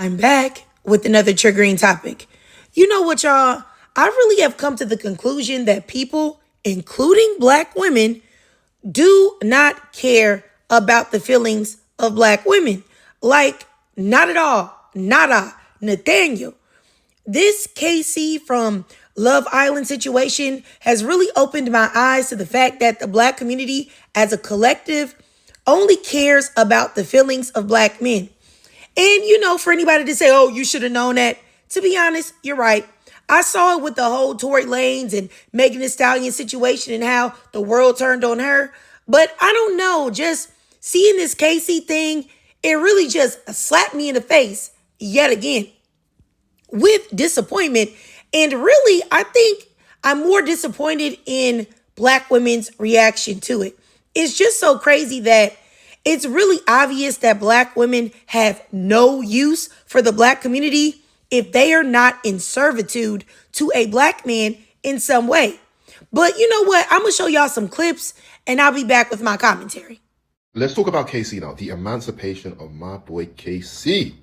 I'm back with another triggering topic. You know what, y'all? I really have come to the conclusion that people, including black women, do not care about the feelings of black women. Like, not at all. Nada. Nathaniel. This Casey from Love Island situation has really opened my eyes to the fact that the black community as a collective only cares about the feelings of black men. And for anybody to say, oh, you should have known that, to be honest, you're right. I saw it with the whole Tory Lanez and Megan Thee Stallion situation and how the world turned on her. But I don't know, just seeing this Casey thing, it really just slapped me in the face yet again with disappointment. And really, I think I'm more disappointed in black women's reaction to it. It's just so crazy that it's really obvious that black women have no use for the black community if they are not in servitude to a black man in some way. But you know what? I'm going to show y'all some clips and I'll be back with my commentary. Let's talk about KC now. The emancipation of my boy KC.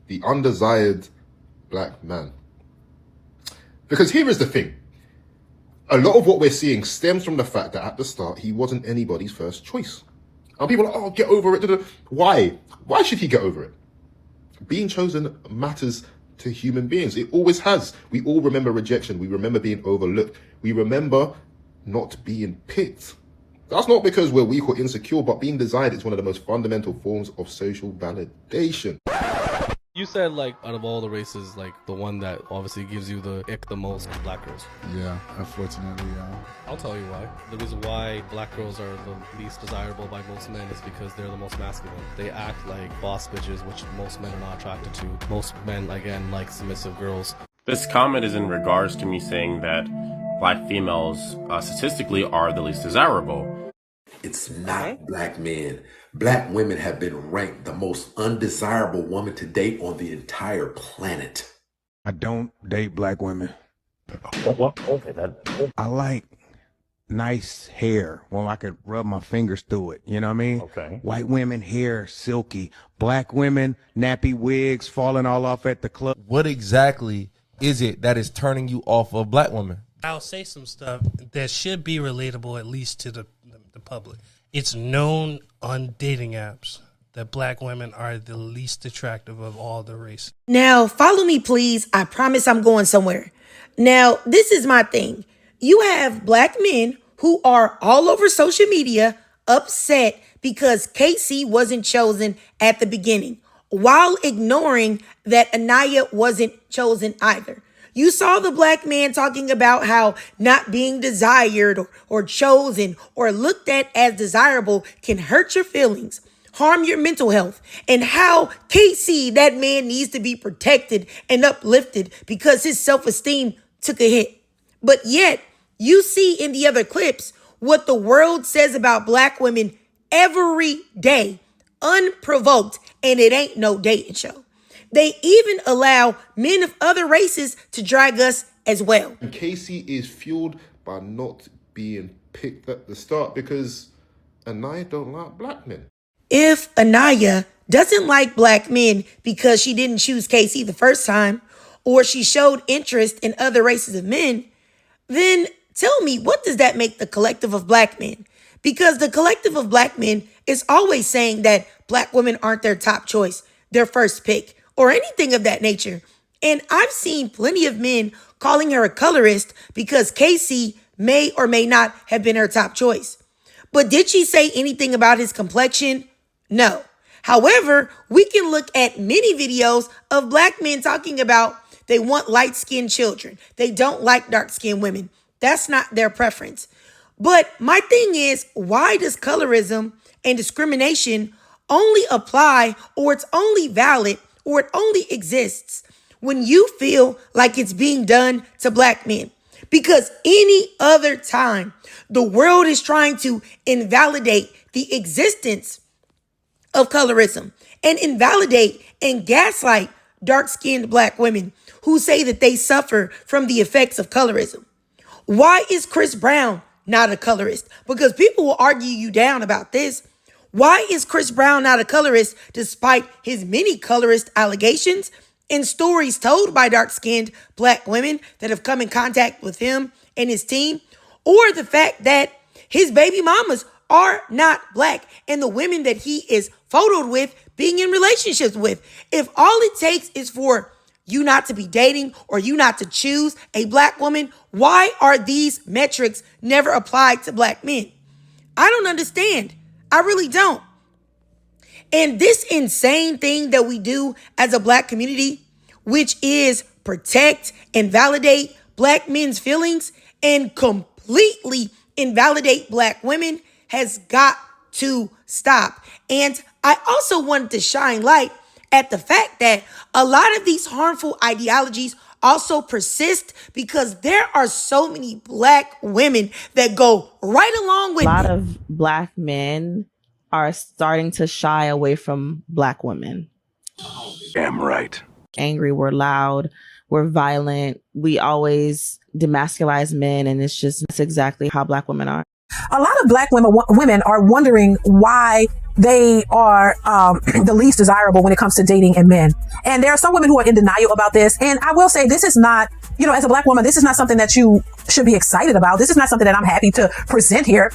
The undesired black man. Because here is the thing. A lot of what we're seeing stems from the fact that at the start, he wasn't anybody's first choice. And people are like, oh, get over it. Why? Why should he get over it? Being chosen matters to human beings. It always has. We all remember rejection. We remember being overlooked. We remember not being picked. That's not because we're weak or insecure, but being desired is one of the most fundamental forms of social validation. You said, like, out of all the races, like, the one that obviously gives you the ick the most, black girls. Yeah, unfortunately, yeah. I'll tell you why. The reason why black girls are the least desirable by most men is because they're the most masculine. They act like boss bitches, which most men are not attracted to. Most men, again, like submissive girls. This comment is in regards to me saying that black females statistically are the least desirable. It's not black men. Black women have been ranked the most undesirable woman to date on the entire planet. I don't date black women. I like nice hair. Well, I could rub my fingers through it. You know what I mean? Okay. White women, hair silky. Black women, nappy wigs falling all off at the club. What exactly is it that is turning you off of black women? I'll say some stuff that should be relatable, at least to the public. It's known on dating apps that black women are the least attractive of all the races. Now, follow me, please. I promise I'm going somewhere. Now, this is my thing. You have black men who are all over social media upset because KC wasn't chosen at the beginning, while ignoring that Anaya wasn't chosen either. You saw the black man talking about how not being desired or chosen or looked at as desirable can hurt your feelings, harm your mental health, and how KC, that man, needs to be protected and uplifted because his self-esteem took a hit. But yet, you see in the other clips what the world says about black women every day, unprovoked, and it ain't no dating show. They even allow men of other races to drag us as well. And Casey is fueled by not being picked at the start because Anaya don't like black men. If Anaya doesn't like black men because she didn't choose Casey the first time, or she showed interest in other races of men, then tell me, what does that make the collective of black men? Because the collective of black men is always saying that black women aren't their top choice, their first pick, or anything of that nature. And I've seen plenty of men calling her a colorist because Casey may or may not have been her top choice. But did she say anything about his complexion? No. However, we can look at many videos of black men talking about they want light-skinned children. They don't like dark-skinned women. That's not their preference. But my thing is, why does colorism and discrimination only apply, or it's only valid, or it only exists when you feel like it's being done to black men? Because any other time, the world is trying to invalidate the existence of colorism and invalidate and gaslight dark-skinned black women who say that they suffer from the effects of colorism. Why is Chris Brown not a colorist? Because people will argue you down about this. Why is Chris Brown not a colorist despite his many colorist allegations and stories told by dark-skinned black women that have come in contact with him and his team? Or the fact that his baby mamas are not black and the women that he is photoed with being in relationships with? If all it takes is for you not to be dating or you not to choose a black woman, why are these metrics never applied to black men? I don't understand. I really don't. And this insane thing that we do as a black community, which is protect and validate black men's feelings and completely invalidate black women, has got to stop. And I also wanted to shine light at the fact that a lot of these harmful ideologies also persist because there are so many black women that go right along with a lot of black men are starting to shy away from black women. Damn right. Angry, we're loud, we're violent, we always demasculize men, and that's exactly how black women are. A lot of black women are wondering why they are the least desirable when it comes to dating and men. And there are some women who are in denial about this. And I will say, this is not, as a black woman, this is not something that you should be excited about. This is not something that I'm happy to present here.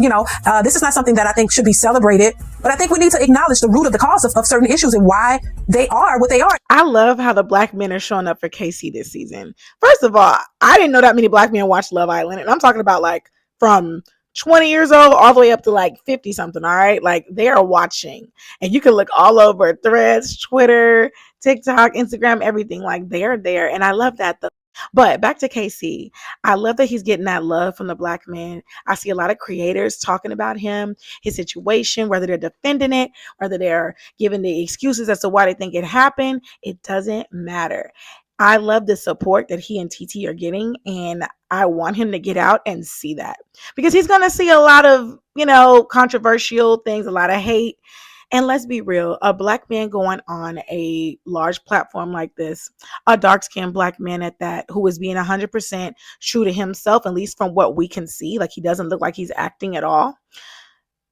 This is not something that I think should be celebrated. But I think we need to acknowledge the root of the cause of certain issues and why they are what they are. I love how the black men are showing up for KC this season. First of all, I didn't know that many black men watched Love Island. And I'm talking about like from 20 years old all the way up to like 50 something. All right. Like they are watching, and you can look all over Threads, Twitter, TikTok, Instagram, everything. Like they're there. And I love that though. But back to KC, I love that he's getting that love from the black men. I see a lot of creators talking about him, his situation, whether they're defending it, whether they're giving the excuses as to why they think it happened. It doesn't matter. I love the support that he and TT are getting, and I want him to get out and see that, because he's going to see a lot of, controversial things, a lot of hate. And let's be real, a black man going on a large platform like this, a dark-skinned black man at that, who is being 100% true to himself, at least from what we can see, like he doesn't look like he's acting at all,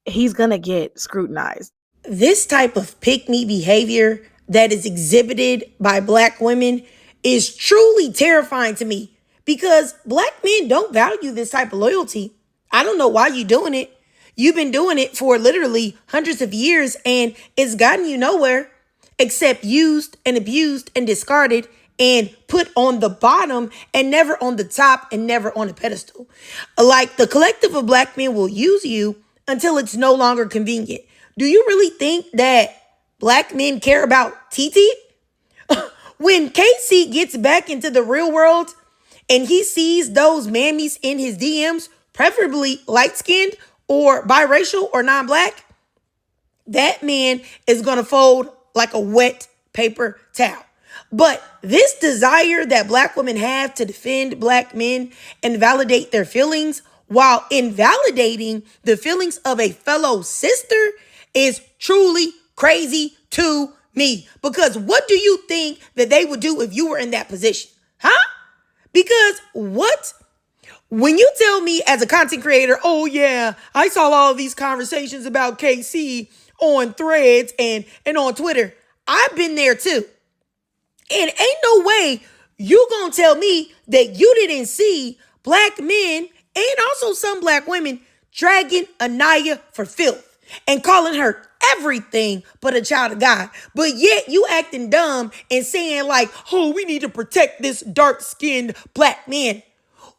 he's going to get scrutinized. This type of pick-me behavior that is exhibited by black women is truly terrifying to me, because black men don't value this type of loyalty. I don't know why you're doing it. You've been doing it for literally hundreds of years, and it's gotten you nowhere except used and abused and discarded and put on the bottom and never on the top and never on a pedestal. Like the collective of black men will use you until it's no longer convenient. Do you really think that black men care about TT? When KC gets back into the real world and he sees those mammies in his DMs, preferably light-skinned or biracial or non-black, that man is going to fold like a wet paper towel. But this desire that black women have to defend black men and validate their feelings while invalidating the feelings of a fellow sister is truly crazy to me. Because what do you think that they would do if you were in that position? Huh? Because what? When you tell me as a content creator, oh yeah, I saw all these conversations about KC on Threads and on Twitter, I've been there too. And ain't no way you gonna tell me that you didn't see black men and also some black women dragging Anaya for filth and calling her everything but a child of God. But yet you acting dumb and saying like, oh, we need to protect this dark-skinned black man.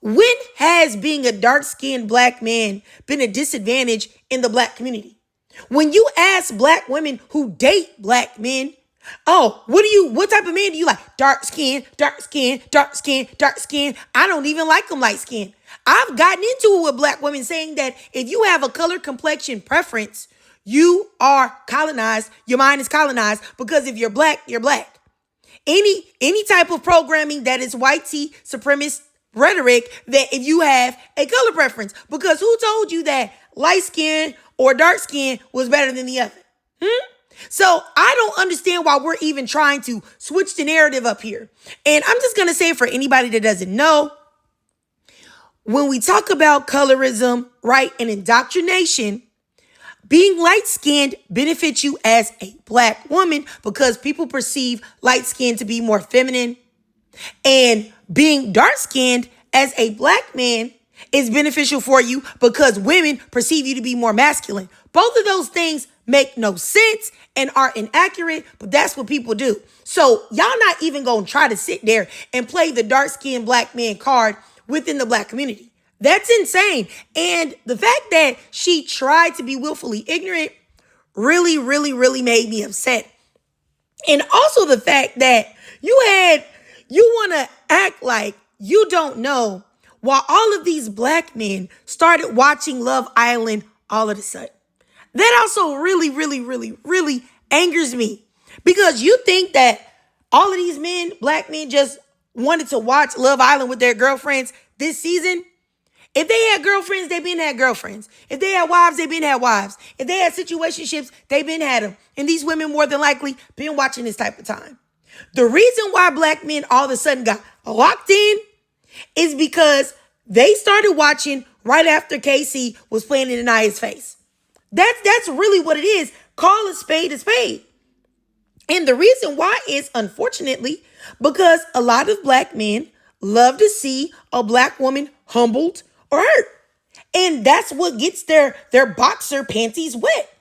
When has being a dark-skinned black man been a disadvantage in the black community? When you ask black women who date black men, oh, what type of man do you like? Dark skin, dark skin, dark skin, dark skin. I don't even like them light skin. I've gotten into it with black women saying that if you have a color complexion preference, you are colonized. Your mind is colonized, because if you're black, you're black. Any type of programming that is white supremacist rhetoric, that if you have a color preference, because who told you that light skin or dark skin was better than the other? So I don't understand why we're even trying to switch the narrative up here. And I'm just going to say, for anybody that doesn't know, when we talk about colorism, right, and indoctrination, Being light-skinned benefits you as a black woman because people perceive light-skinned to be more feminine. And being dark-skinned as a black man is beneficial for you because women perceive you to be more masculine. Both of those things make no sense and are inaccurate, but that's what people do. So y'all not even gonna try to sit there and play the dark-skinned black man card within the black community. That's insane. And the fact that she tried to be willfully ignorant really, really, really made me upset. And also the fact that you want to act like you don't know while all of these black men started watching Love Island all of a sudden. That also really, really, really, really angers me because you think that all of these men, black men, just wanted to watch Love Island with their girlfriends this season. If they had girlfriends, they been had girlfriends. If they had wives, they been had wives. If they had situationships, they been had them. And these women more than likely been watching this type of time. The reason why black men all of a sudden got locked in is because they started watching right after Casey was playing in Ania's face. That's really what it is. Call a spade a spade. And the reason why is, unfortunately, because a lot of black men love to see a black woman humbled or hurt. And that's what gets their boxer panties wet.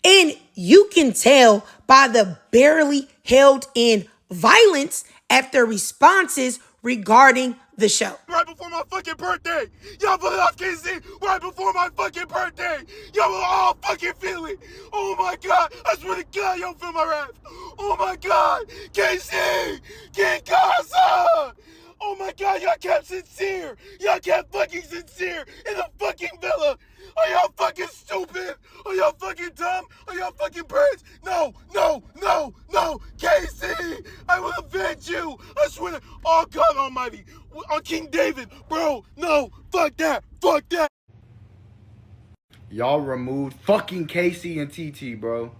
And you can tell by the barely held in violence at their responses regarding the show. Right before my fucking birthday. Y'all put off KC right before my fucking birthday. Y'all will all fucking feel it. Oh my God. I swear to God, y'all feel my wrath. Oh my God. KC. King Casa. Oh my God, y'all kept sincere. Y'all kept fucking sincere in the fucking villa. Are y'all fucking stupid? Are y'all fucking dumb? Are y'all fucking birds? No, no, no, no. Casey, I will avenge you. I swear to God Almighty. On King David. Bro, no. Fuck that. Fuck that. Y'all removed fucking Casey and TT, bro.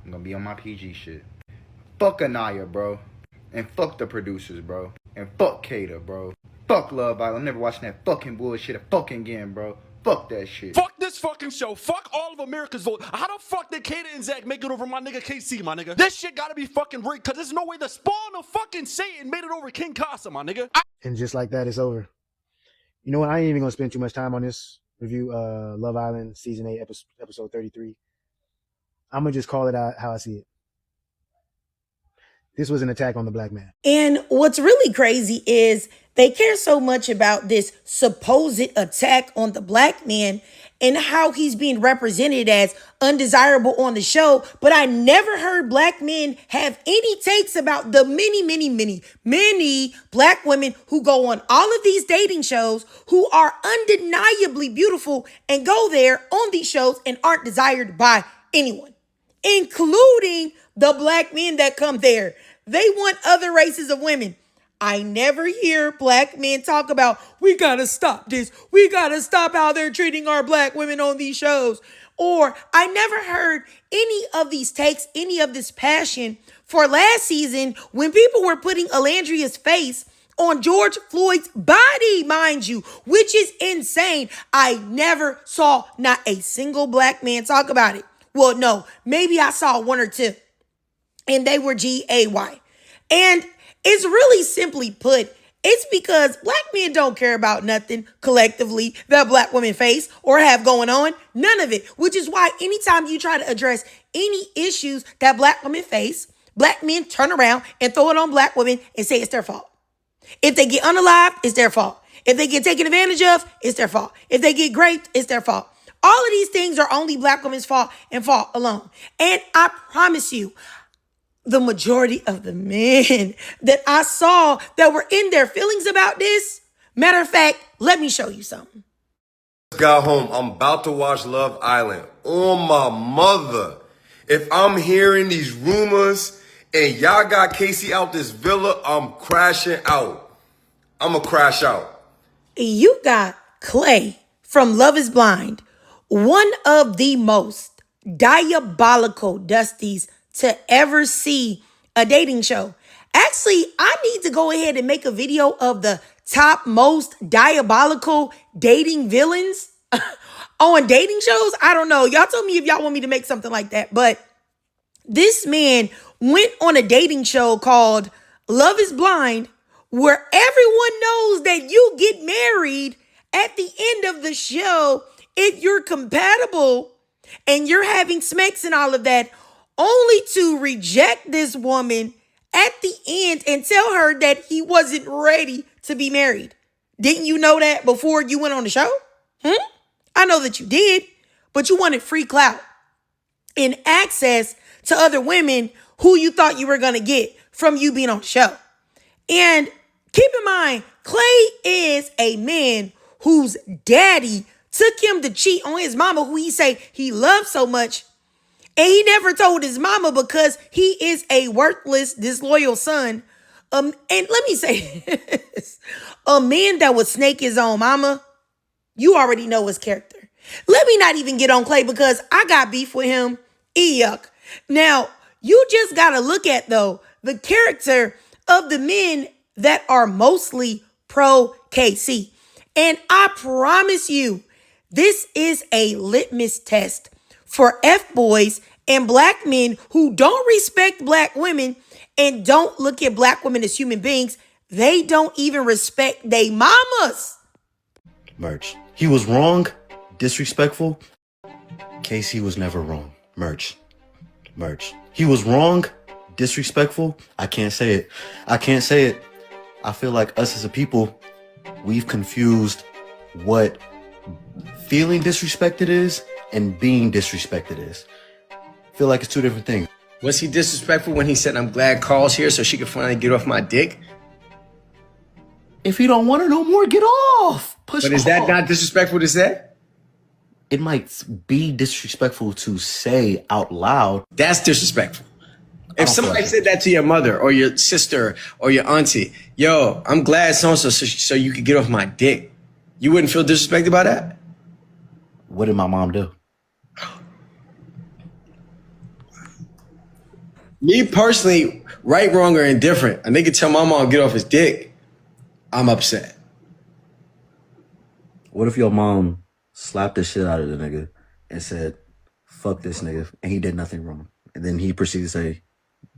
I'm gonna be on my PG shit. Fuck Anaya, bro. And fuck the producers, bro. And fuck Kata, bro. Fuck Love Island. I'm never watching that fucking bullshit fucking again, bro. Fuck that shit. Fuck this fucking show. Fuck all of America's vote. How the fuck did Kata and Zach make it over my nigga KC, my nigga? This shit gotta be fucking rigged, cause there's no way the spawn of fucking Satan made it over King Casa, my nigga. And just like that, it's over. You know what? I ain't even gonna spend too much time on this review. Love Island season 8, episode 33. I'm gonna just call it out how I see it. This was an attack on the black man. And what's really crazy is they care so much about this supposed attack on the black man and how he's being represented as undesirable on the show. But I never heard black men have any takes about the many black women who go on all of these dating shows who are undeniably beautiful and go there on these shows and aren't desired by anyone, including the black men that come there. They want other races of women. I never hear black men talk about, we gotta stop this. We gotta stop how they're treating our black women on these shows. Or I never heard any of these takes, any of this passion for last season when people were putting Alandria's face on George Floyd's body, mind you, which is insane. I never saw not a single black man talk about it. Well, no, maybe I saw one or two. And they were GAY. And it's really simply put, it's because black men don't care about nothing collectively that black women face or have going on. None of it. Which is why anytime you try to address any issues that black women face, black men turn around and throw it on black women and say it's their fault. If they get unalived, it's their fault. If they get taken advantage of, it's their fault. If they get raped, it's their fault. All of these things are only black women's fault and fault alone. And I promise you, the majority of the men that I saw that were in their feelings about this, matter of fact, let me show you something. Got home. I'm about to watch Love Island. On my mother. If I'm hearing these rumors and y'all got Casey out this villa, I'm crashing out. I'm gonna crash out. You got Clay from Love is Blind, one of the most diabolical Dusties to ever see a dating show. Actually, I need to go ahead and make a video of the top most diabolical dating villains. on dating shows. I don't know. Y'all tell me if y'all want me to make something like that. But this man went on a dating show called Love is Blind, where everyone knows that you get married at the end of the show if you're compatible and you're having smacks and all of that, only to reject this woman at the end and tell her that he wasn't ready to be married. Didn't you know that before you went on the show? I know that you did, but you wanted free clout and access to other women who you thought you were going to get from you being on the show. And keep in mind, Clay is a man whose daddy took him to cheat on his mama, who he say he loves so much. And he never told his mama because he is a worthless, disloyal son. And let me say this. A man that would snake his own mama, you already know his character. Let me not even get on Clay because I got beef with him. Yuck. Now, you just got to look at, though, the character of the men that are mostly pro KC. And I promise you, this is a litmus test for F-boys and black men who don't respect black women and don't look at black women as human beings. They don't even respect they mamas. Merch. He was wrong, disrespectful. Casey was never wrong. Merch. He was wrong, disrespectful. I can't say it. I feel like us as a people, we've confused what feeling disrespected is and being disrespected is. I feel like it's two different things. Was he disrespectful when he said, I'm glad Carl's here so she could finally get off my dick? If you don't want her no more, get off. Push But is that not disrespectful to say? It might be disrespectful to say out loud. That's disrespectful. If somebody said that to your mother or your sister or your auntie, yo, I'm glad so-and-so so you could get off my dick, you wouldn't feel disrespected by that? What did my mom do? Me personally, right, wrong, or indifferent, a nigga tell my mom get off his dick, I'm upset. What if your mom slapped the shit out of the nigga and said, fuck this nigga, and he did nothing wrong? And then he proceeded to say,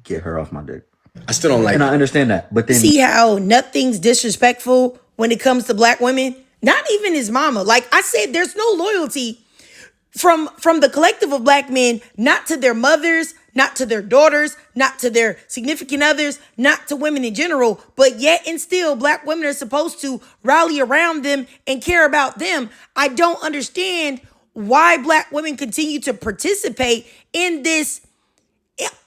get her off my dick. I still don't like and it. I understand that. But then see how nothing's disrespectful when it comes to black women? Not even his mama. Like I said, there's no loyalty from the collective of black men, not to their mothers, not to their daughters, not to their significant others, not to women in general, but yet and still black women are supposed to rally around them and care about them. I don't understand why black women continue to participate in this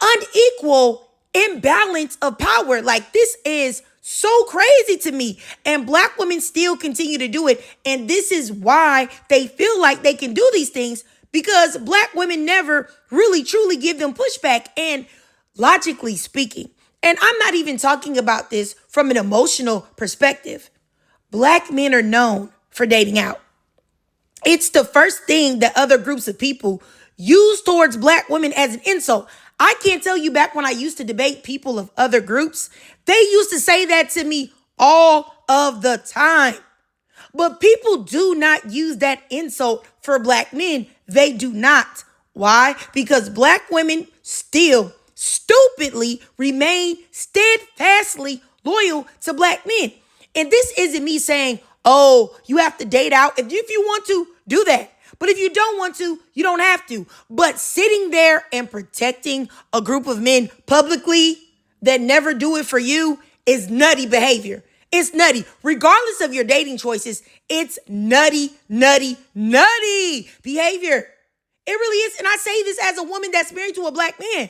unequal imbalance of power. Like, this is so crazy to me. And black women still continue to do it. And this is why they feel like they can do these things, because black women never really truly give them pushback. And logically speaking, and I'm not even talking about this from an emotional perspective, black men are known for dating out. It's the first thing that other groups of people use towards black women as an insult. I can't tell you, back when I used to debate people of other groups, they used to say that to me all of the time. But people do not use that insult for black men. They do not. Why? Because black women still stupidly remain steadfastly loyal to black men. And this isn't me saying, oh, you have to date out. If you want to, do that. But if you don't want to, you don't have to. But sitting there and protecting a group of men publicly that never do it for you is nutty behavior. It's nutty. Regardless of your dating choices, it's nutty behavior. It really is. And I say this as a woman that's married to a black man.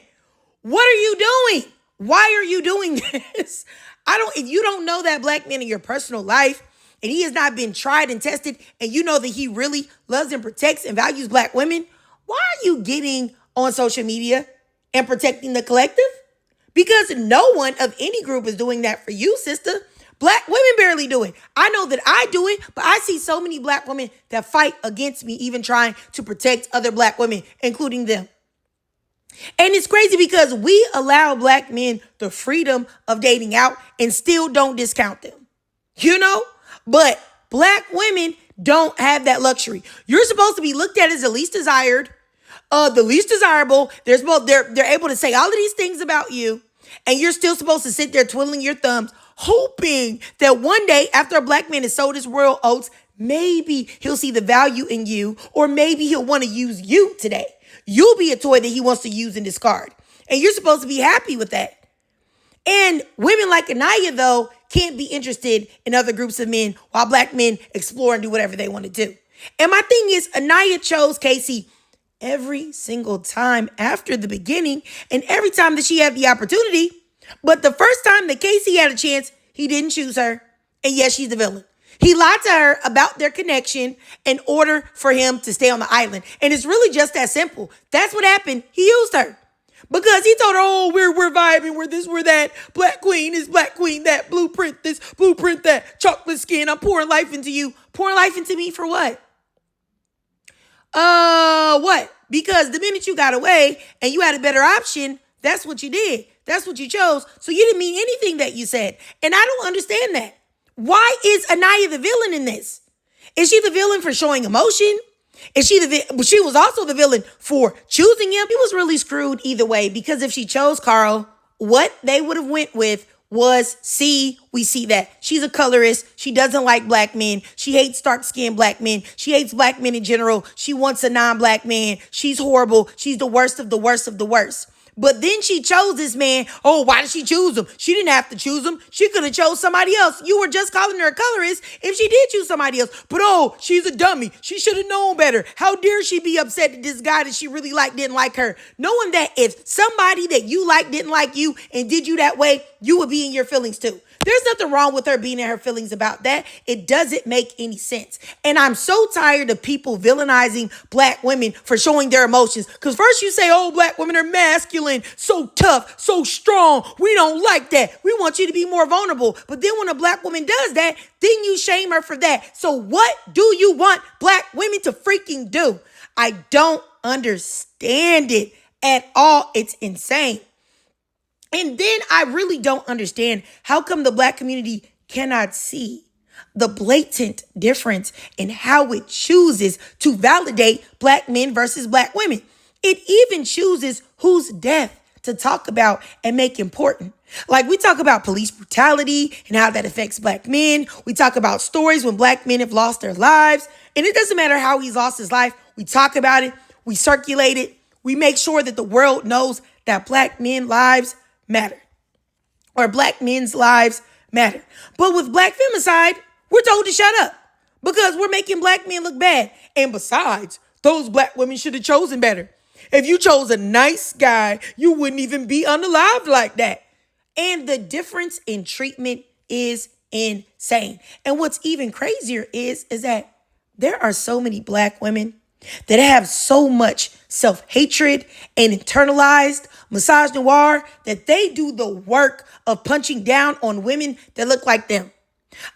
What are you doing? Why are you doing this? If you don't know that black man in your personal life, and he has not been tried and tested, and you know that he really loves and protects and values black women, why are you getting on social media and protecting the collective? Because no one of any group is doing that for you, sister. Black women barely do it. I know that I do it, but I see so many black women that fight against me even trying to protect other black women, including them. And it's crazy because we allow black men the freedom of dating out and still don't discount them. You know? But black women don't have that luxury. You're supposed to be looked at as the least desired, the least desirable. They're able to say all of these things about you, and you're still supposed to sit there twiddling your thumbs, hoping that one day after a black man has sold his royal oats, maybe he'll see the value in you, or maybe he'll want to use you today. You'll be a toy that he wants to use and discard. And you're supposed to be happy with that. And women like Anaya, though, can't be interested in other groups of men while black men explore and do whatever they want to do. And my thing is, Anaya chose Casey every single time after the beginning and every time that she had the opportunity. But the first time that Casey had a chance, he didn't choose her. And yes, she's the villain. He lied to her about their connection in order for him to stay on the island. And it's really just that simple. That's what happened. He used her. Because he told her, oh, we're vibing, we're this, we're that. Black queen is black queen, that. Blueprint this, blueprint that. Chocolate skin, I'm pouring life into you. Pouring life into me for what? What? Because the minute you got away and you had a better option, that's what you did. That's what you chose. So you didn't mean anything that you said. And I don't understand that. Why is Anaya the villain in this? Is she the villain for showing emotion? She was also the villain for choosing him. He was really screwed either way, because if she chose Carl, what they would have went with was, we see that she's a colorist. She doesn't like black men. She hates dark-skinned black men. She hates black men in general. She wants a non-black man. She's horrible. She's the worst of the worst of the worst. But then she chose this man. Oh, why did she choose him? She didn't have to choose him. She could have chose somebody else. You were just calling her a colorist if she did choose somebody else. But oh, she's a dummy. She should have known better. How dare she be upset that this guy that she really liked didn't like her? Knowing that if somebody that you like didn't like you and did you that way, you would be in your feelings too. There's nothing wrong with her being in her feelings about that. It doesn't make any sense. And I'm so tired of people villainizing black women for showing their emotions. Because first you say, oh, black women are masculine, so tough, so strong. We don't like that. We want you to be more vulnerable. But then when a black woman does that, then you shame her for that. So what do you want black women to freaking do? I don't understand it at all. It's insane. And then I really don't understand how come the black community cannot see the blatant difference in how it chooses to validate black men versus black women. It even chooses whose death to talk about and make important. Like, we talk about police brutality and how that affects black men. We talk about stories when black men have lost their lives. And it doesn't matter how he's lost his life. We talk about it. We circulate it. We make sure that the world knows that black men's lives matter, or black men's lives matter. But with black femicide, we're told to shut up because we're making black men look bad. And besides, those black women should have chosen better. If you chose a nice guy, you wouldn't even be unalived like that. And the difference in treatment is insane. And what's even crazier is that there are so many black women that have so much self-hatred and internalized misogyny that they do the work of punching down on women that look like them.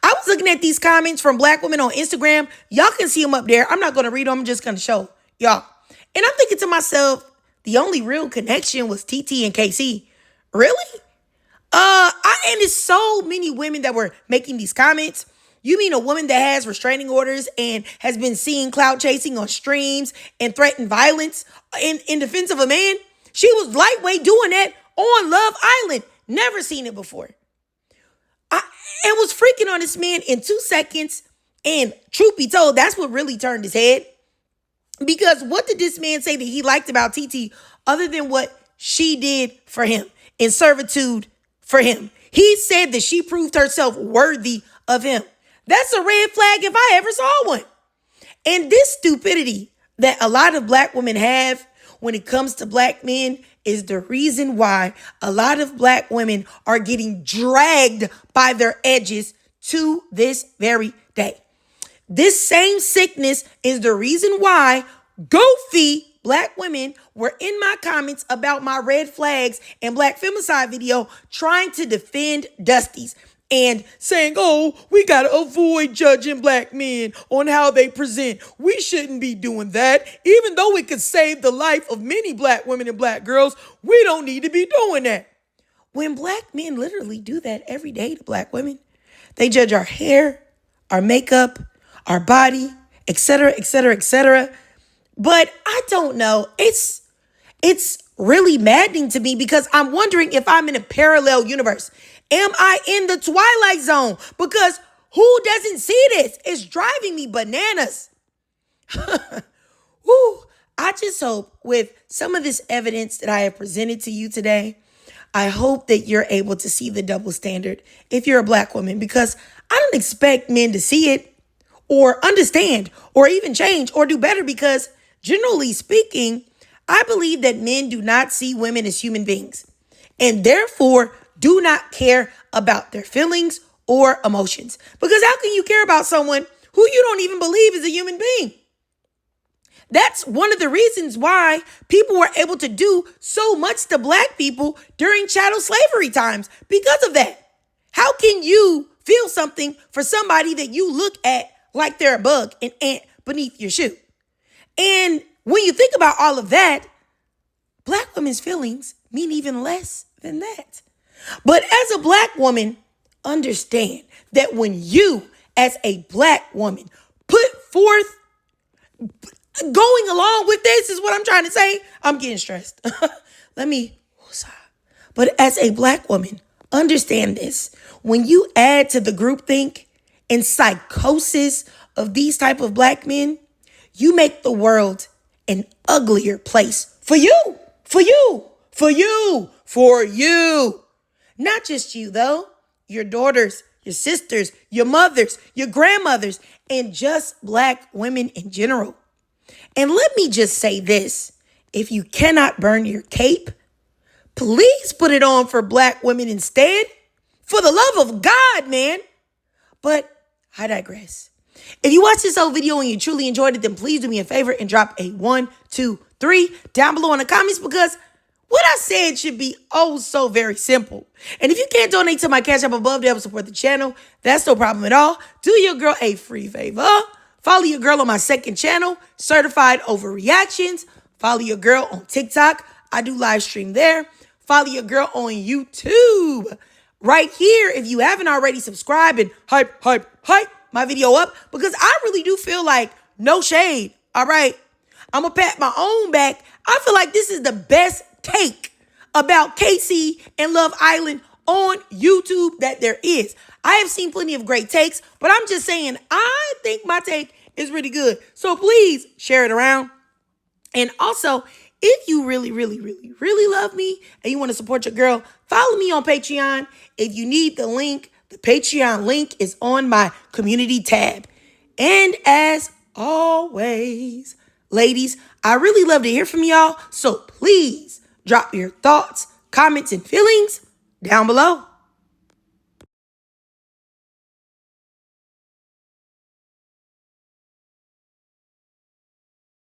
I was looking at these comments from black women on Instagram. Y'all can see them up there. I'm not going to read them. I'm just going to show y'all. And I'm thinking to myself, the only real connection was TT and KC. Really? And it's so many women that were making these comments. You mean a woman that has restraining orders and has been seen clout chasing on streams and threatened violence in defense of a man? She was lightweight doing that on Love Island. Never seen it before. And was freaking on this man in 2 seconds. And truth be told, that's what really turned his head. Because what did this man say that he liked about TT other than what she did for him in servitude for him? He said that she proved herself worthy of him. That's a red flag if I ever saw one. And this stupidity that a lot of black women have when it comes to black men is the reason why a lot of black women are getting dragged by their edges to this very day. This same sickness is the reason why goofy black women were in my comments about my red flags and black femicide video trying to defend Dusties and saying, oh, we got to avoid judging black men on how they present. We shouldn't be doing that. Even though it could save the life of many black women and black girls, we don't need to be doing that. When black men literally do that every day to black women. They judge our hair, our makeup, our body, etc., etc., etc. But I don't know. It's really maddening to me because I'm wondering if I'm in a parallel universe. Am I in the Twilight Zone? Because who doesn't see this? It's driving me bananas. Woo. I just hope with some of this evidence that I have presented to you today, I hope that you're able to see the double standard if you're a Black woman, because I don't expect men to see it or understand or even change or do better, because generally speaking, I believe that men do not see women as human beings and therefore do not care about their feelings or emotions. Because how can you care about someone who you don't even believe is a human being? That's one of the reasons why people were able to do so much to Black people during chattel slavery times, because of that. How can you feel something for somebody that you look at like they're a bug, an ant beneath your shoe? And when you think about all of that, Black women's feelings mean even less than that. But as a Black woman, understand that when you, as a Black woman, put forth going along with this is what I'm trying to say. I'm getting stressed. But as a Black woman, understand this. When you add to the groupthink and psychosis of these type of Black men, you make the world an uglier place for you, for you, for you, for you. Not just you though, your daughters, your sisters, your mothers, your grandmothers, and just Black women in general. And let me just say this. If you cannot burn your cape, please put it on for Black women instead. For the love of God, man. But I digress. If you watched this whole video and you truly enjoyed it, then please do me a favor and drop a 1, 2, 3 down below in the comments, because what I said should be oh so very simple. And if you can't donate to my Cash App above to help support the channel, that's no problem at all. Do your girl a free favor. Follow your girl on my second channel, Certified Overreactions. Follow your girl on TikTok. I do live stream there. Follow your girl on YouTube. Right here, if you haven't already, subscribe and hype my video up, because I really do feel like, no shade, all right? I'm going to pat my own back. I feel like this is the best take about KC and Love Island on YouTube that there is. I have seen plenty of great takes, but I'm just saying, I think my take is really good. So please share it around. And also, if you really, really, really, really love me and you want to support your girl, follow me on Patreon. If you need the link, the Patreon link is on my community tab. And as always, ladies, I really love to hear from y'all. So please drop your thoughts, comments, and feelings down below.